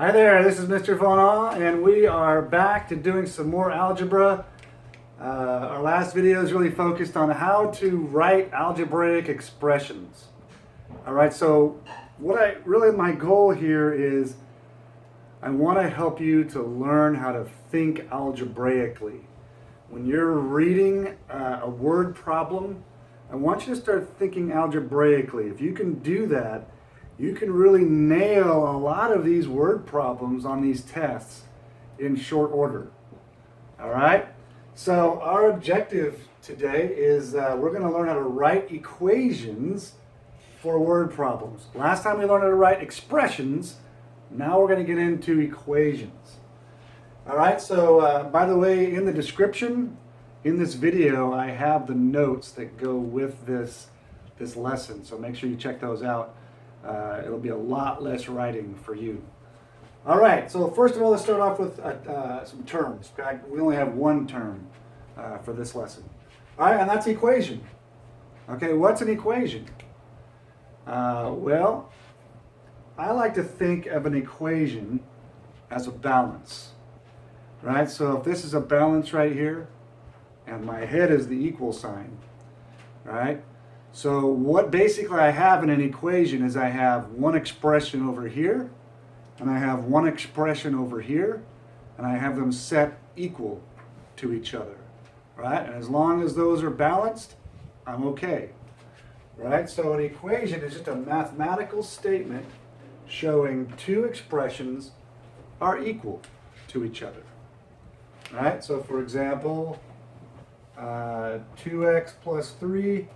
Hi there, this is Mr. Von and we are back to doing some more algebra. Our last video is really focused on how to write algebraic expressions. Alright, so my goal here is I want to help you to learn how to think algebraically. When you're reading a word problem, I want you to start thinking algebraically. If you can do that, you can really nail a lot of these word problems on these tests in short order. All right? So our objective today is we're going to learn how to write equations for word problems. Last time we learned how to write expressions. Now we're going to get into equations. All right, so by the way, in the description in this video, I have the notes that go with this lesson. So make sure you check those out. It'll be a lot less writing for you. All right, so first of all, let's start off with some terms. In fact, we only have one term for this lesson. All right, and that's equation. Okay, what's an equation? Well, I like to think of an equation as a balance. Right, so if this is a balance right here, and my head is the equal sign, right? So what basically I have in an equation is I have one expression over here, and I have one expression over here, and I have them set equal to each other, right? And as long as those are balanced, I'm okay, right? So an equation is just a mathematical statement showing two expressions are equal to each other, right? So for example, 2x plus 3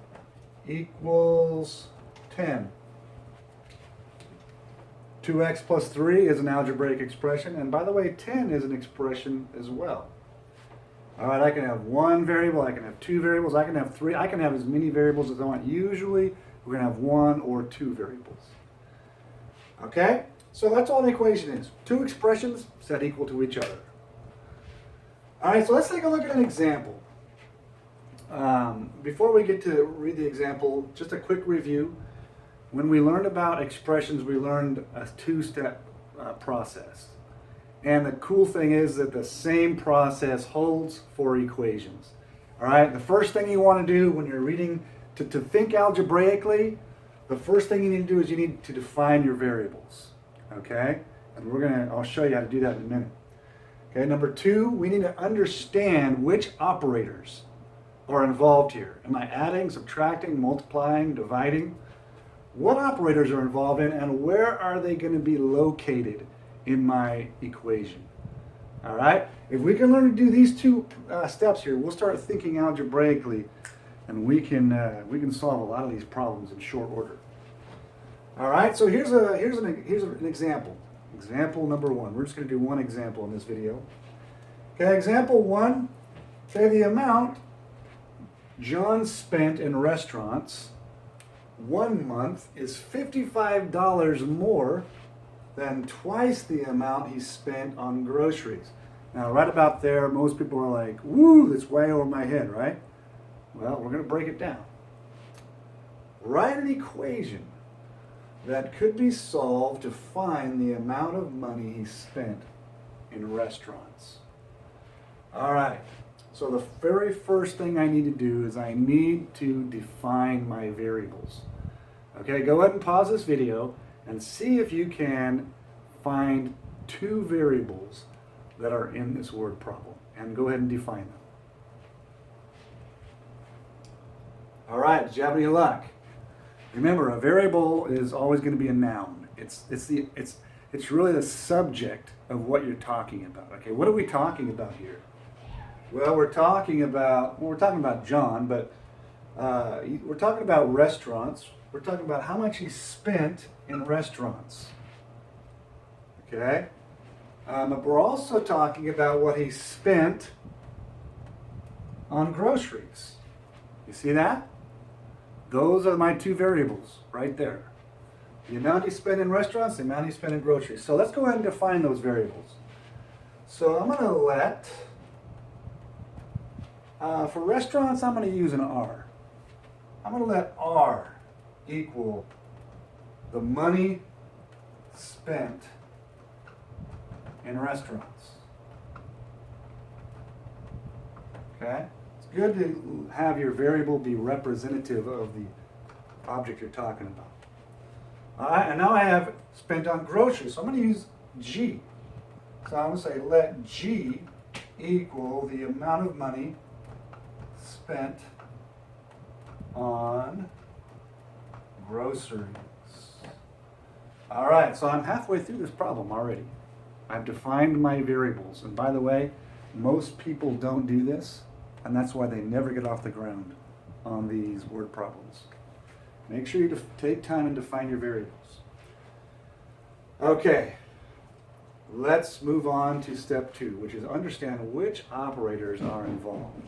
equals 10. 2x plus 3 is an algebraic expression, and by the way, 10 is an expression as well. All right, I can have one variable, I can have two variables, I can have three, I can have as many variables as I want. Usually, we're going to have one or two variables. Okay, so that's all an equation is. Two expressions set equal to each other. All right, so let's take a look at an example. Before we get to read the example, just a quick review. When we learned about expressions, we learned a two-step process. And the cool thing is that the same process holds for equations. All right, the first thing you want to do when you're reading, to think algebraically, the first thing you need to do is you need to define your variables. Okay, and I'll show you how to do that in a minute. Okay, number two, we need to understand which operators are involved here. Am I adding, subtracting, multiplying, dividing? What operators are involved in, and where are they going to be located in my equation? All right, if we can learn to do these two steps here, we'll start thinking algebraically, and we can solve a lot of these problems in short order. All right, so here's an example. Example number one. We're just going to do one example in this video. Okay, example one. Say the amount John spent in restaurants 1 month is $55 more than twice the amount he spent on groceries. Now, right about there, most people are like, woo, that's way over my head, right? Well, we're going to break it down. Write an equation that could be solved to find the amount of money he spent in restaurants. All right. So the very first thing I need to do is I need to define my variables. Okay, go ahead and pause this video and see if you can find two variables that are in this word problem, and go ahead and define them. All right, did you have any luck? Remember, a variable is always going to be a noun. It's really the subject of what you're talking about. Okay, what are we talking about here? Well, we're talking about John, but we're talking about restaurants. We're talking about how much he spent in restaurants. Okay? But we're also talking about what he spent on groceries. You see that? Those are my two variables right there. The amount he spent in restaurants, the amount he spent in groceries. So let's go ahead and define those variables. So I'm going to let... for restaurants, I'm going to use an R. I'm going to let R equal the money spent in restaurants. Okay? It's good to have your variable be representative of the object you're talking about. All right, and now I have spent on groceries, so I'm going to use G. So I'm going to say let G equal the amount of money spent on groceries. All right, so I'm halfway through this problem already. I've defined my variables, and by the way, most people don't do this, and that's why they never get off the ground on these word problems. Make sure you take time and define your variables. Okay, let's move on to step 2, which is understand which operators are involved.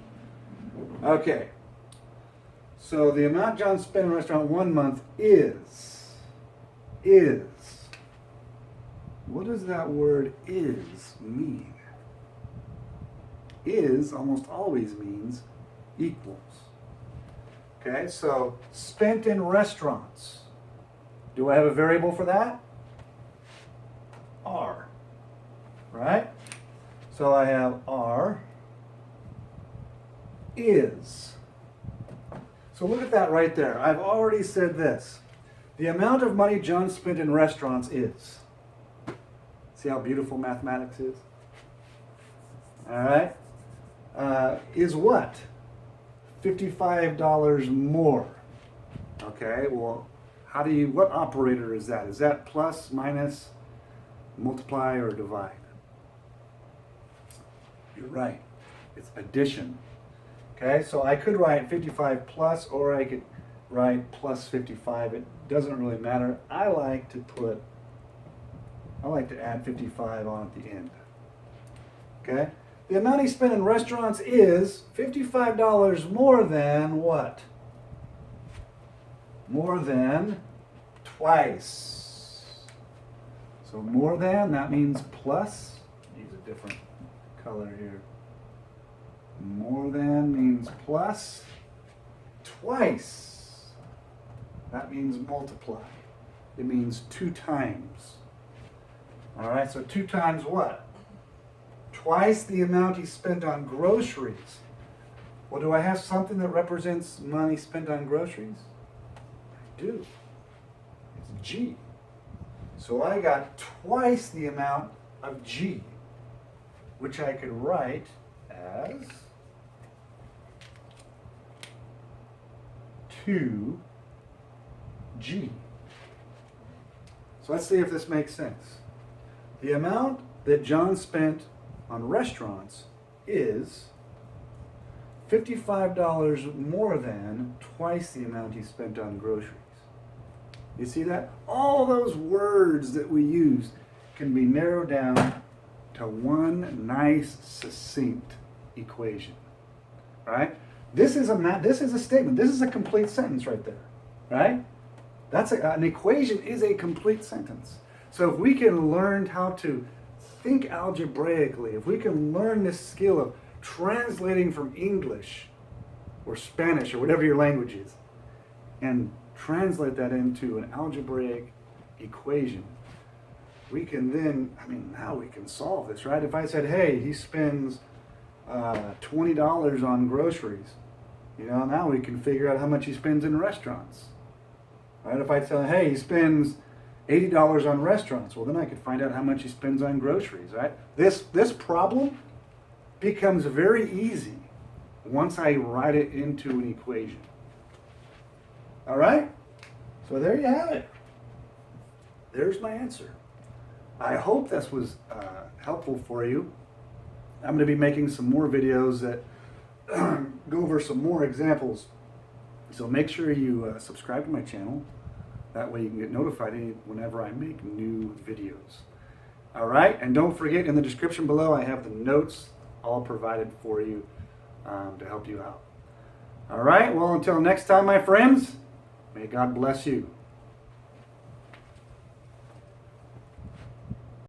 Okay, so the amount John spent in a restaurant 1 month is. What does that word is mean? Is almost always means equals. Okay, so spent in restaurants. Do I have a variable for that? R. Right? So I have R is. So look at that right there. I've already said this. The amount of money John spent in restaurants is. See how beautiful mathematics is? All right. Is what? $55 more. Okay, well, what operator is that? Is that plus, minus, multiply, or divide? You're right. It's addition. Okay, so I could write 55 plus, or I could write plus 55. It doesn't really matter. I like to add 55 on at the end. Okay? The amount he spent in restaurants is $55 more than what? More than twice. So more than, that means plus. Use a different color here. More than means plus. Twice. That means multiply. It means 2 times. All right, so 2 times what? Twice the amount he spent on groceries. Well, do I have something that represents money spent on groceries? I do. It's G. So I got twice the amount of G, which I could write as 2G. So let's see if this makes sense. The amount that John spent on restaurants is $55 more than twice the amount he spent on groceries. You see that? All those words that we use can be narrowed down to one nice, succinct equation. Right? This is a statement. This is a complete sentence right there. Right? An equation is a complete sentence. So if we can learn how to think algebraically, if we can learn this skill of translating from English or Spanish or whatever your language is, and translate that into an algebraic equation, we can then, now we can solve this, right? If I said, hey, he spends $20 on groceries, now we can figure out how much he spends in restaurants. Right? If I tell him, hey, he spends $80 on restaurants, well, then I could find out how much he spends on groceries, right? This problem becomes very easy once I write it into an equation. All right? So there you have it. There's my answer. I hope this was helpful for you. I'm going to be making some more videos that go over some more examples. So make sure you subscribe to my channel. That way you can get notified whenever I make new videos. All right, and don't forget, in the description below, I have the notes all provided for you to help you out. All right, well, until next time, my friends, may God bless you.